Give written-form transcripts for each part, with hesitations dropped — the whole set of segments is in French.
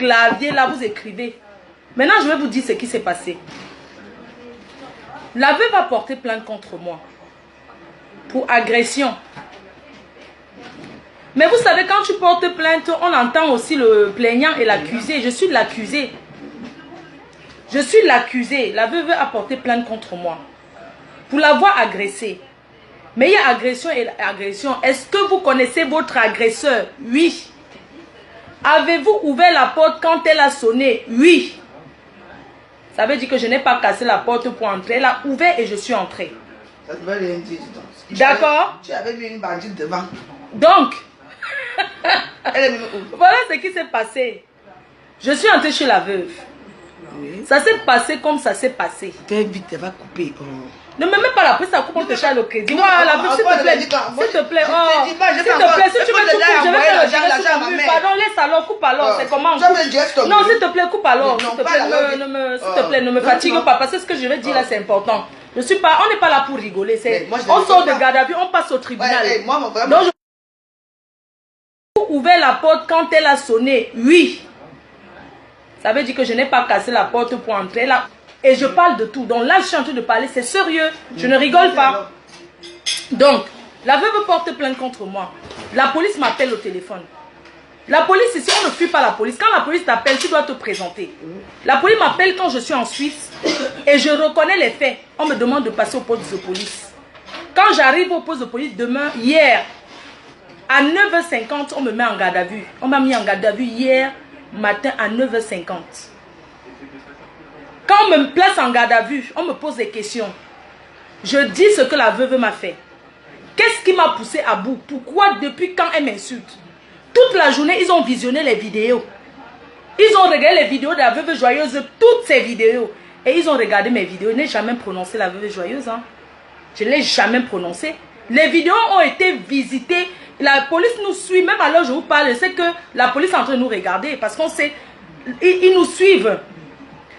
clavier, là, vous écrivez. Maintenant, je vais vous dire ce qui s'est passé. La veuve a porté plainte contre moi pour agression. Mais vous savez, quand tu portes plainte, on entend aussi le plaignant et l'accusé. Je suis l'accusé. Je suis l'accusé. La veuve a porté plainte contre moi pour l'avoir agressée. Mais il y a agression et agression. Est-ce que vous connaissez votre agresseur? Oui. Avez-vous ouvert la porte quand elle a sonné? Oui. Ça veut dire que je n'ai pas cassé la porte pour entrer. Elle a ouvert et je suis entrée. Ça ne veut rien dire. D'accord? Tu avais vu une bandite devant. Donc, Elle est venue où? voilà ce qui s'est passé. Je suis entrée chez la veuve. Oui. Ça s'est passé comme ça s'est passé. Fais vite, elle va couper. Oh. Ne me mets pas la prise, ça coupe, on te charge le crédit. Non, Voilà, non, s'il te plaît. s'il te plaît. S'il te plaît, oh. Je te dis pas, S'il te plaît, si tu veux tout couper, je vais faire le direct sur mon mur. Pardon, laisse alors, coupe alors. C'est comment? Non, s'il te plaît, coupe alors. S'il te plaît, ne me fatigue pas. Parce que ce que je vais dire là, c'est important. On n'est pas là pour rigoler. On sort de garde à vue, on passe au tribunal. Donc, j'ai ouvert la porte quand elle a sonné. Oui. Ça veut dire que je n'ai pas cassé la porte pour entrer là. Et je parle de tout. Donc là, je suis en train de parler, c'est sérieux. Je ne rigole pas. Donc, la veuve porte plainte contre moi. La police m'appelle au téléphone. La police ici, on ne fuit pas la police. Quand la police t'appelle, tu dois te présenter. La police m'appelle quand je suis en Suisse et je reconnais les faits. On me demande de passer au poste de police. Quand j'arrive au poste de police demain, hier, à 9h50, on me met en garde à vue. On m'a mis en garde à vue hier matin à 9h50. Quand on me place en garde à vue, on me pose des questions. Je dis ce que la veuve m'a fait. Qu'est-ce qui m'a poussé à bout? Pourquoi depuis quand elle m'insulte? Toute la journée, ils ont visionné les vidéos. Ils ont regardé les vidéos de la veuve joyeuse, toutes ces vidéos. Et ils ont regardé mes vidéos. Je n'ai jamais prononcé la veuve joyeuse. Hein. Je ne l'ai jamais prononcé. Les vidéos ont été visitées. La police nous suit. Même alors je vous parle, c'est que la police est en train de nous regarder. Parce qu'on sait, ils nous suivent.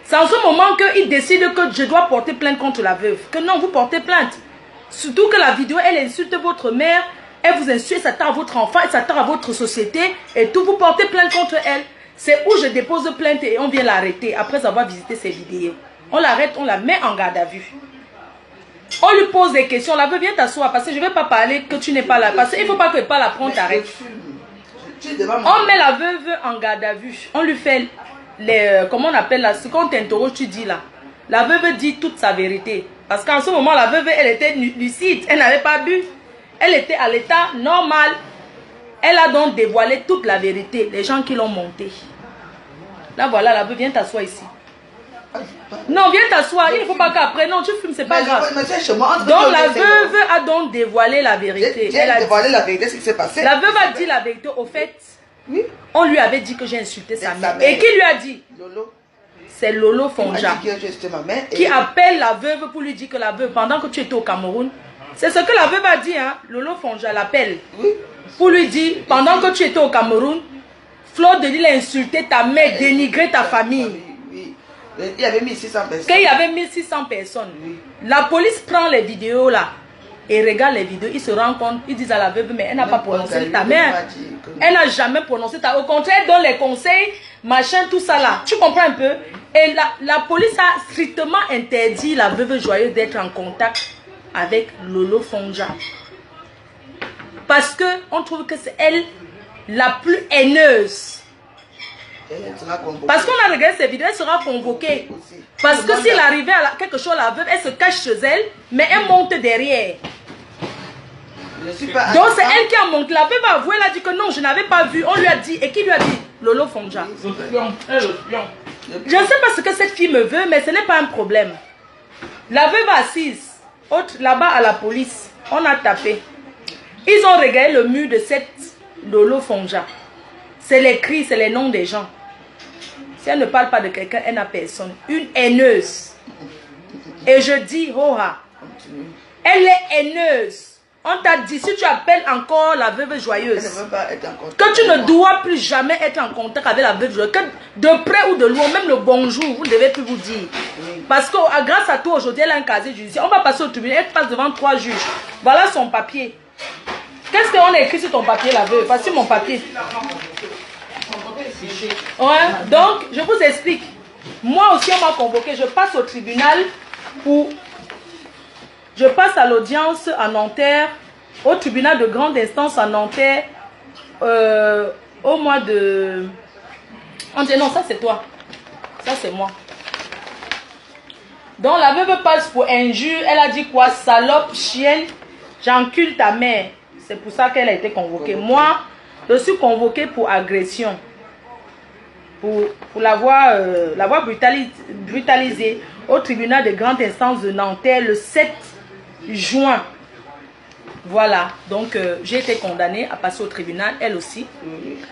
C'est en ce moment qu'ils décident que je dois porter plainte contre la veuve. Que non, vous portez plainte. Surtout que la vidéo, elle insulte votre mère. Elle vous insulte, elle s'attend à votre enfant, elle s'attend à votre société. Et tout, vous portez plainte contre elle. C'est où je dépose plainte et on vient l'arrêter après avoir visité ces vidéos. On l'arrête, on la met en garde à vue. On lui pose des questions. La veuve, viens t'asseoir parce que je ne vais pas parler que tu n'es pas là. Parce qu'il ne faut pas que pas la prendre, t'arrête. On met la veuve en garde à vue. On lui fait les... Comment on appelle là? Ce qu'on t'interroge, tu dis là. La veuve dit toute sa vérité. Parce qu'en ce moment, la veuve, elle était lucide. Elle n'avait pas bu. Elle était à l'état normal. Elle a donc dévoilé toute la vérité. Les gens qui l'ont montée. Là, voilà, la veuve, viens t'asseoir ici. Non, viens t'asseoir. Il ne faut pas qu'après, non, tu fumes, c'est pas grave. Donc, la veuve a donc dévoilé la vérité. Elle a dévoilé la vérité, ce qui s'est passé. La veuve a dit la vérité. Au fait, oui. On lui avait dit que j'ai insulté sa mère. Et qui lui a dit? Lolo. C'est Lolo Fonja. Qui appelle la veuve pour lui dire que la veuve, pendant que tu étais au Cameroun, c'est ce que la veuve a dit, hein. Lolo Fonja l'appelle. Oui. Pour lui dire, pendant que tu étais au Cameroun, Fleur de Lille a insulté ta mère, dénigré ta famille. Oui. Il y avait 1600 personnes. Qu'il y avait 1600 personnes. Oui. La police prend les vidéos là et regarde les vidéos. Ils se rendent compte, ils disent à la veuve, mais elle n'a pas prononcé ta mère. Elle n'a jamais prononcé ta. Au contraire, elle donne les conseils, machin, tout ça là. Tu comprends un peu? Et la police a strictement interdit la veuve joyeuse d'être en contact avec Lolo Fonja. Parce que on trouve que c'est elle la plus haineuse. Parce qu'on a regardé ces vidéos, elle sera convoquée. Parce que s'il arrivait à quelque chose à la veuve, elle se cache chez elle, mais elle monte derrière. Donc c'est elle qui a monté. La veuve a avoué, elle a dit que non, je n'avais pas vu. On lui a dit, et qui lui a dit? Lolo Fonja. Je ne sais pas ce que cette fille me veut, mais ce n'est pas un problème. La veuve assise, là-bas à la police, on a tapé. Ils ont regardé le mur de cette Lolo Fonja. C'est les cris, c'est les noms des gens. Si elle ne parle pas de quelqu'un, elle n'a personne. Une haineuse. Et je dis, Hoha, elle est haineuse. On t'a dit, si tu appelles encore la veuve joyeuse, elle ne veut pas être en contact que tu ne dois plus jamais être en contact avec la veuve joyeuse, que de près ou de loin, même le bonjour, vous ne devez plus vous dire. Parce que grâce à toi, aujourd'hui, elle a un casier judiciaire. On va passer au tribunal, elle passe devant 3 juges. Voilà son papier. Qu'est-ce qu'on a écrit sur ton papier, la veuve? Voici mon papier. Ouais, donc, je vous explique. Moi aussi, on m'a convoqué. Je passe au tribunal pour... Je passe à l'audience à Nanterre, au tribunal de grande instance à Nanterre, au mois de... On dit non, ça c'est toi. Ça c'est moi. Donc la veuve passe pour injure. Elle a dit quoi? Salope, chienne, j'encule ta mère. C'est pour ça qu'elle a été convoquée. Moi, je suis convoquée pour agression. Pour l'avoir brutalisée au tribunal de grande instance de Nanterre le 7 juin. Voilà, donc j'ai été condamnée à passer au tribunal, elle aussi.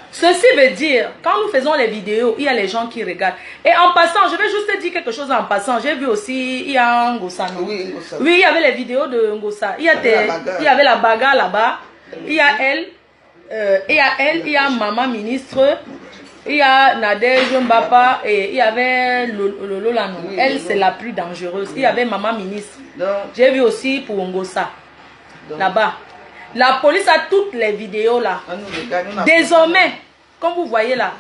Ceci veut dire, quand nous faisons les vidéos, il y a les gens qui regardent. Et en passant, je vais juste te dire quelque chose en passant. J'ai vu aussi, il y a Ngossa. Oui, Ngossa. Oui, il y avait les vidéos de Ngossa. Il y avait la bagarre là-bas. Il y a elle, il y a maman ministre. Il y a Nadège Mbapa et il y avait Lolo Lano. Oui, elle, c'est la plus dangereuse. Il y avait maman ministre. J'ai vu aussi pour Ngossa. Là-bas. La police a toutes les vidéos là. Désormais, comme vous voyez là,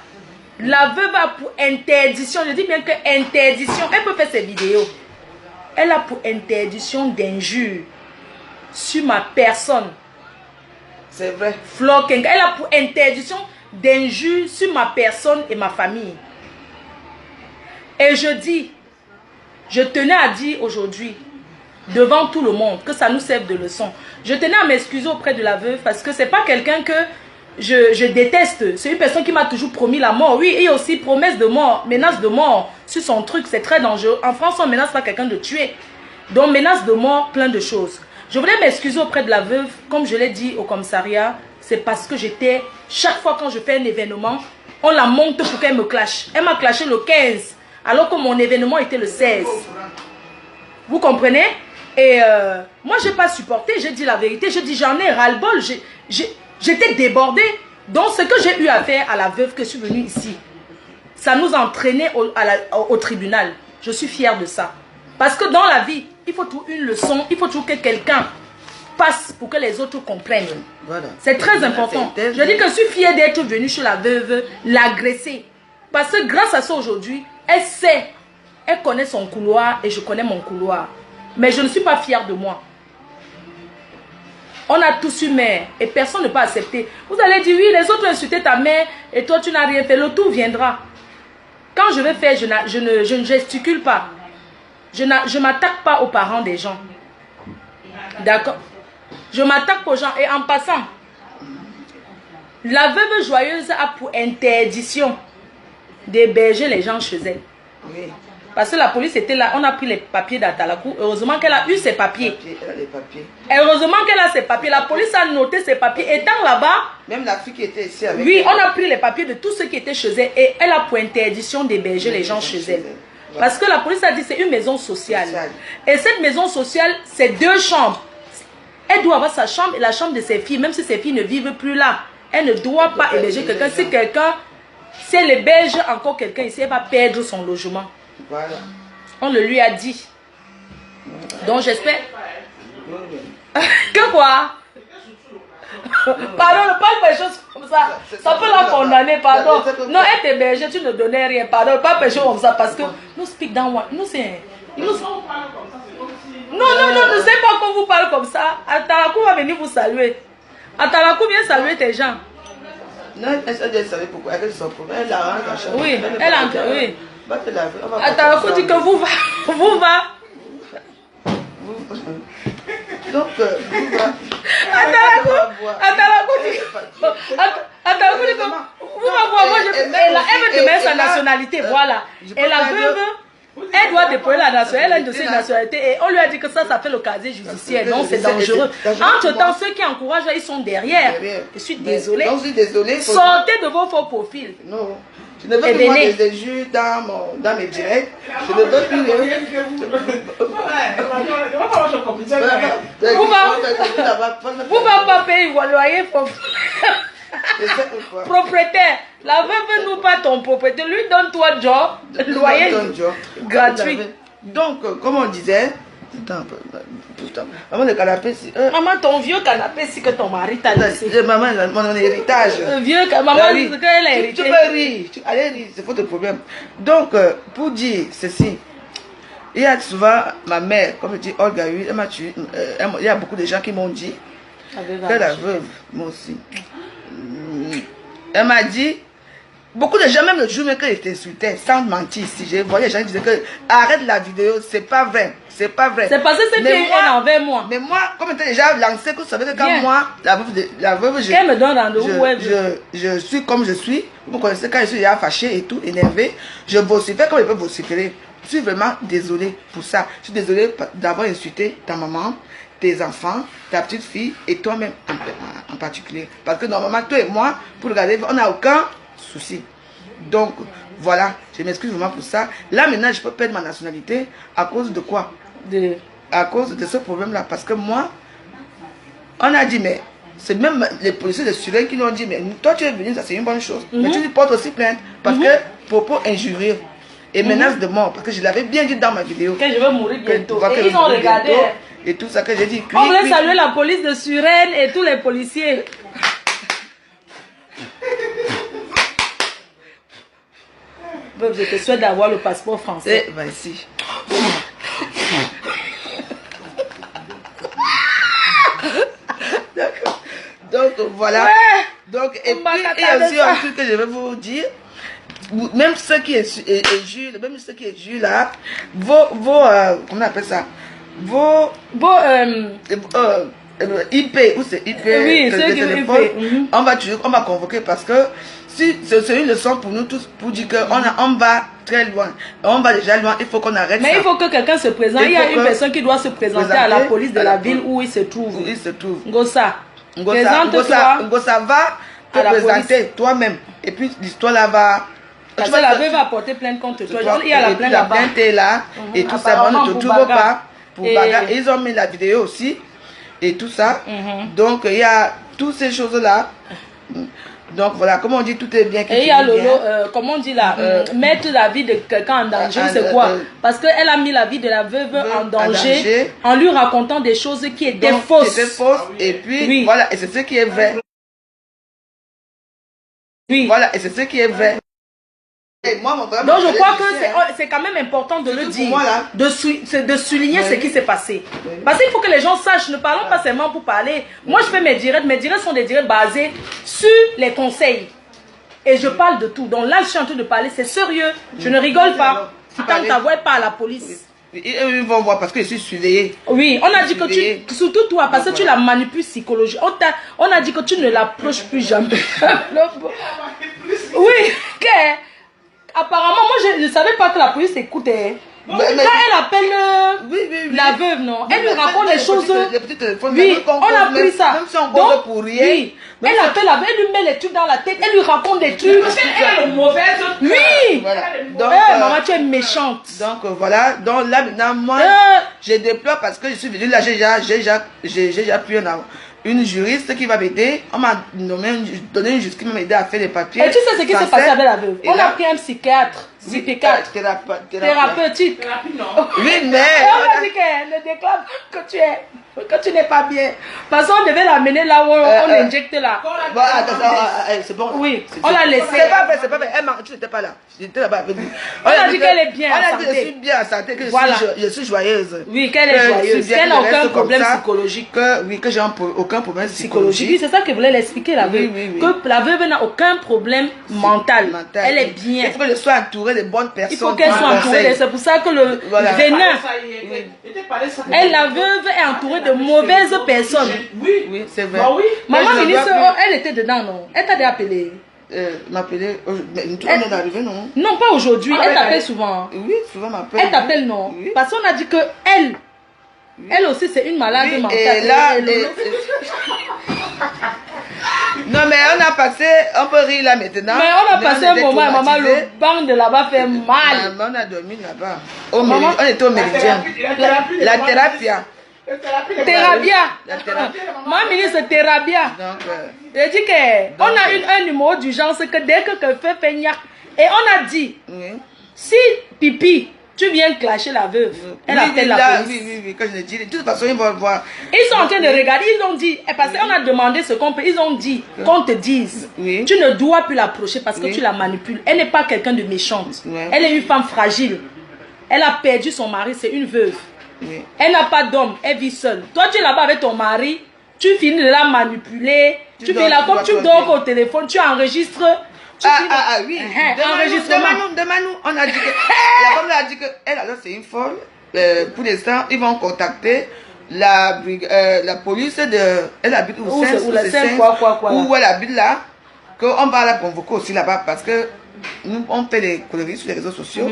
la veuve a pour interdiction, je dis bien que interdiction, elle peut faire ses vidéos. Elle a pour interdiction d'injure sur ma personne. C'est vrai. Flocking. Elle a pour interdiction d'injure sur ma personne et ma famille. Et je dis, je tenais à dire aujourd'hui, devant tout le monde, que ça nous serve de leçon. Je tenais à m'excuser auprès de la veuve parce que c'est pas quelqu'un que je déteste. C'est une personne qui m'a toujours promis la mort. Oui, et aussi promesse de mort, menace de mort sur son truc. C'est très dangereux. En France, on menace pas quelqu'un de tuer. Donc, menace de mort, plein de choses. Je voulais m'excuser auprès de la veuve. Comme je l'ai dit au commissariat, c'est parce que j'étais... Chaque fois quand je fais un événement, on la monte pour qu'elle me clash. Elle m'a clashé le 15, alors que mon événement était le 16. Vous comprenez? Et moi, je n'ai pas supporté, j'ai dit la vérité, j'ai dit j'en ai ras-le-bol, j'étais débordée. Donc, ce que j'ai eu à faire à la veuve que je suis venue ici, ça nous a entraînés au tribunal. Je suis fière de ça. Parce que dans la vie, il faut toujours une leçon, il faut toujours que quelqu'un passe pour que les autres comprennent. Voilà. C'est très important. Je dis que je suis fière d'être venue chez la veuve, l'agresser. Parce que grâce à ça aujourd'hui, elle sait, elle connaît son couloir et je connais mon couloir. Mais je ne suis pas fière de moi. On a tous eu mère et personne ne peut accepter. Vous allez dire, oui, les autres ont insulté ta mère et toi, tu n'as rien fait. Le tour viendra. Quand je vais faire, je ne gesticule pas. Je ne m'attaque pas aux parents des gens. D'accord? Je m'attaque aux gens. Et en passant, la veuve joyeuse a pour interdiction d'héberger les gens chez elle. Oui. Parce que la police était là, on a pris les papiers d'Atalakou. Heureusement qu'elle a eu ses papiers. Heureusement qu'elle a ses papiers. La police a noté ses papiers. Étant là-bas... Même la fille qui était ici avec oui, on a pris les papiers de tous ceux qui étaient chez elle. Et elle a pour interdiction d'héberger les gens chez elle. Voilà. Parce que la police a dit que c'est une maison sociale. Et cette maison sociale, c'est 2 chambres. Elle doit avoir sa chambre et la chambre de ses filles. Même si ses filles ne vivent plus là. Elle ne doit pas héberger quelqu'un. Si quelqu'un... Si elle héberge encore quelqu'un ici, elle va perdre son logement. Voilà. On le lui a dit. Donc j'espère. Que quoi? Pardon, ne parle pas des choses comme ça. Ça peut la condamner, pardon. Non, elle t'hébergeait, tu ne donnais rien. Pardon, pas des choses comme ça parce que nous speak down one. Nous c'est. Non, ne sais pas qu'on vous parle comme ça. Atalakou va venir vous saluer. Atalakou vient saluer tes gens. Non, elle savait pourquoi. Elle a problème. Elle arrange la chambre. Oui, elle a. Oui. Atalakou dit que vous va. Donc, vous va. Atalakou dit que vous va voir. Moi, elle veut te mettre sa nationalité. Voilà. Et la veuve, elle doit déployer la nationalité. Elle a une de ses nationalités. Et on lui a dit que ça fait le casier judiciaire. Non, c'est dangereux. Entre-temps, ceux qui encouragent, ils sont derrière. Je suis désolée. Sortez de vos faux profils. Non. Je ne veux plus voir des injures dans mes directs. Je ne veux plus rien. Vous ne va pas payer le loyer propriétaire. La veuve nous pas ton propriétaire. Lui donne-toi job, loyer gratuit. Donc, comme on disait, Maman, le canapé, Maman, ton vieux canapé, c'est que ton mari t'a laissé. Maman, mon héritage. Vieux maman, c'est qu'elle a hérité. Tu peux rire. Allez rire, c'est pas de problème. Donc, pour dire ceci, il y a souvent ma mère, comme je dis, Olga, elle m'a tué. Il y a beaucoup de gens qui m'ont dit que la veuve, moi aussi. Elle m'a dit, beaucoup de gens, même le jour même qu'elle était insultée, sans mentir, si je voyais les gens qui disaient que arrête la vidéo, c'est pas vrai. C'est pas vrai. C'est parce que c'est bien envers moi. Mais moi, comme j'étais déjà lancé, que vous savez que quand moi, la veuve, elle me donne rendez-vous, je suis comme je suis. Vous me connaissez, quand je suis déjà fâché et tout, énervé, je vocifère comme je peux vociférer. Je suis vraiment désolée pour ça. Je suis désolée d'avoir insulté ta maman, tes enfants, ta petite fille et toi-même en particulier. Parce que normalement, toi et moi, pour regarder, on n'a aucun souci. Donc, voilà, je m'excuse vraiment pour ça. Là, maintenant, je peux perdre ma nationalité à cause de quoi? À cause de ce problème-là. Parce que moi, on a dit, mais c'est même les policiers de Suresnes qui nous ont dit, mais toi, tu es venu, ça c'est une bonne chose. Mais tu portes aussi plainte. Parce que propos injurieux et menaces de mort. Parce que je l'avais bien dit dans ma vidéo. Que je vais mourir bientôt. Et ils ont regardé. Et tout ça que j'ai dit. On voulait saluer la police de Suresnes et tous les policiers. Je te souhaite d'avoir le passeport français. Eh, bah ici. Donc voilà. Ouais. Donc, et puis, il y a aussi un truc que je vais vous dire. Même ceux qui est même ceux qui est jus là, comment on appelle ça? IP, ou c'est IP, oui, c'est téléphone, on va convoquer parce que si c'est une leçon pour nous tous pour dire qu'on va très loin, on va déjà loin, il faut qu'on arrête. Mais ça. Il faut que quelqu'un se présente, il y a une personne qui doit se présenter à la police de la ville où il se trouve. Où il se trouve. Ngosa, présente-toi. Ngosa va te présenter toi-même et puis l'histoire là va... Parce que la veuve va porter plainte contre toi. Il y a la plainte là-bas. La plainte est là et tout ça, on ne te trouve pas pour bagarre. Ils ont mis la vidéo aussi et tout ça. Donc il y a toutes ces choses-là. Donc voilà, comme on dit, tout est bien. Et il y a comment on dit là, mettre la vie de quelqu'un en danger, c'est quoi? Parce qu'elle a mis la vie de la veuve en danger en lui racontant des choses qui étaient fausses. C'était fausse et puis voilà, et c'est ce qui est vrai. Oui. Voilà, et c'est ce qui est vrai. Moi, donc je crois que c'est quand même important de le dire, moi, de souligner ce qui s'est passé. Parce qu'il faut que les gens sachent, ne parlons pas seulement pour parler. Moi je fais mes directs sont des directs basés sur les conseils. Et je parle de tout. Donc là je suis en train de parler, c'est sérieux, je ne rigole pas. Tu tentes ta voix pas à la police. Ils vont voir parce que je suis surveillée. Oui, on a dit que tu, surtout toi, parce que tu la manipules psychologiquement. On a dit que tu ne l'approches plus jamais. Oui, apparemment, moi je ne savais pas que la police écoutait. Quand elle appelle la veuve, non, elle lui raconte les choses. Oui, on a pris ça. Donc, oui, elle appelle la veuve, elle lui met les trucs dans la tête, elle lui raconte des trucs. Elle est mauvaise. Oui. Donc, maman, tu es méchante. Donc voilà, donc là maintenant, moi, je déplore parce que je suis venue là, j'ai déjà pris une juriste qui va m'aider. On m'a donné une juriste qui m'a aidé à faire les papiers. Et tu sais ce qui s'est passé avec la veuve? On a pris un psychiatre. Thérapeutique. Oui, mais... on a dit qu'elle ne déclare que tu n'es pas bien. Parce qu'on devait l'amener là où on injecte là. C'est bon. Oui, on l'a laissé. C'est pas vrai. Tu n'étais pas là. J'étais là-bas avec vous. On a dit qu'elle est bien en santé. On a dit que je suis bien en santé, que je suis joyeuse. Oui, qu'elle est joyeuse. Qu'elle n'a aucun problème psychologique. Oui, que j'ai aucun problème psychologique. Oui, c'est ça que voulait l'expliquer la veuve. Que la veuve n'a aucun problème mental. Elle est bien. Il faut que je sois entourée de bonnes personnes. Il faut qu'elle soit entourée. C'est pour ça que le venin. La veuve est entourée de mauvaises personnes. Oui, c'est vrai. Maman ministre, elle était dedans, non? Elle t'a appelé. M'appeler. Elle est arrivée, non? Non, pas aujourd'hui. Elle t'appelle souvent. Oui, souvent m'appelle. Elle t'appelle, non? Parce qu'on a dit que elle aussi, c'est une malade mentale. Et là, non, mais on a passé, on peut rire là maintenant. Mais on a passé un moment, maman, le banc de là-bas fait mal. On a dormi là-bas. On était au Méridien. La thérapie. Thérapia. Maman ministre, c'est thérapia. Je dis qu'on a un numéro d'urgence que dès que quelqu'un fait gnac. Et on a dit, si pipi, Tu viens clasher la veuve. Elle Oui, appelle oui, la là, police. oui, quand je l'ai dit. De toute façon, ils vont voir. Ils sont en train de regarder, ils ont dit, parce qu'on a demandé ce qu'on peut, ils ont dit qu'on te dise, Oui. tu ne dois plus l'approcher parce que Oui. tu la manipules. Elle n'est pas quelqu'un de méchante. Ouais. Elle est une femme fragile. Elle a perdu son mari, c'est une veuve. Oui. Elle n'a pas d'homme, elle vit seule. Toi, tu es là-bas avec ton mari, tu finis de la manipuler, tu fais là comme tu dors au téléphone, tu enregistres. Oui. Enregistrement. Demande-nous. On a dit que la femme a dit que elle alors c'est une folle. Pour l'instant, ils vont contacter la police de. Elle habite où Où Saint- c'est- où la c'est Saint- Saint- quoi, là. Où elle habite là. Qu'on va la convoquer aussi là-bas parce que nous on fait des conneries sur les réseaux sociaux.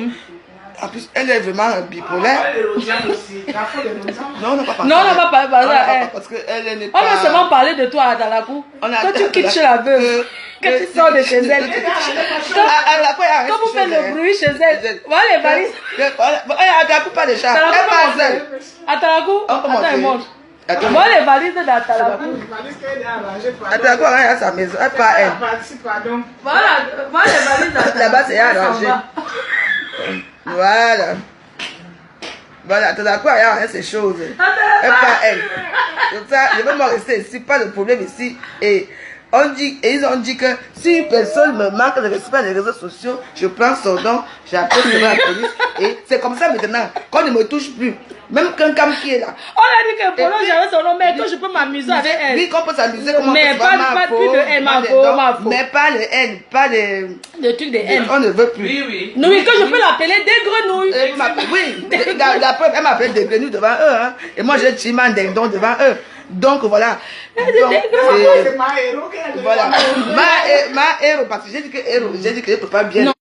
En plus, elle est vraiment bipolaire. Non, on n'a pas parlé. Non, on n'a pas parlé, hein. Parce qu'elle n'est On pas. a seulement parlé de toi à Talakou. On a- Quand tu quittes chez la veuve, quand tu sors de chez elle, quand vous faites le bruit chez elle, voilà les valises. Elle pas de chat. Talakou, Elle comment passe seule. À Talakou, On peut attends, elle monter. monte. Attends. Voilà les valises de Talakou. Attends, quoi, elle a sa maison. Elle part elle. Voilà les valises de Talakou. Là-bas, c'est Elle s'en arrangé. va. Voilà. Voilà, tout à coup, il y a ces choses. Elle part elle. Donc ça, je veux me rester ici, pas de problème ici. Et ils ont dit que si une personne me manque de respect dans les réseaux sociaux, je prends son nom, j'appelle la police. Et c'est comme ça maintenant, qu'on ne me touche plus. Même quelqu'un qui est là. On a dit que Polo, j'avais son nom, mais que je peux m'amuser avec elle. Oui, qu'on peut s'amuser comme on Mais peut pas ma plus de haine, ma faute. Mais pas de haine, pas de. Le truc de haine. On ne veut plus. Oui. Non, oui, que je peux l'appeler des grenouilles. Oui, la preuve, elle m'appelle des grenouilles devant eux. Hein. Et moi, j'ai Timan Dindon devant eux. Donc, voilà. Donc, voilà. Ma héros, parce que j'ai dit que héros, j'ai dit que je ne peux pas bien.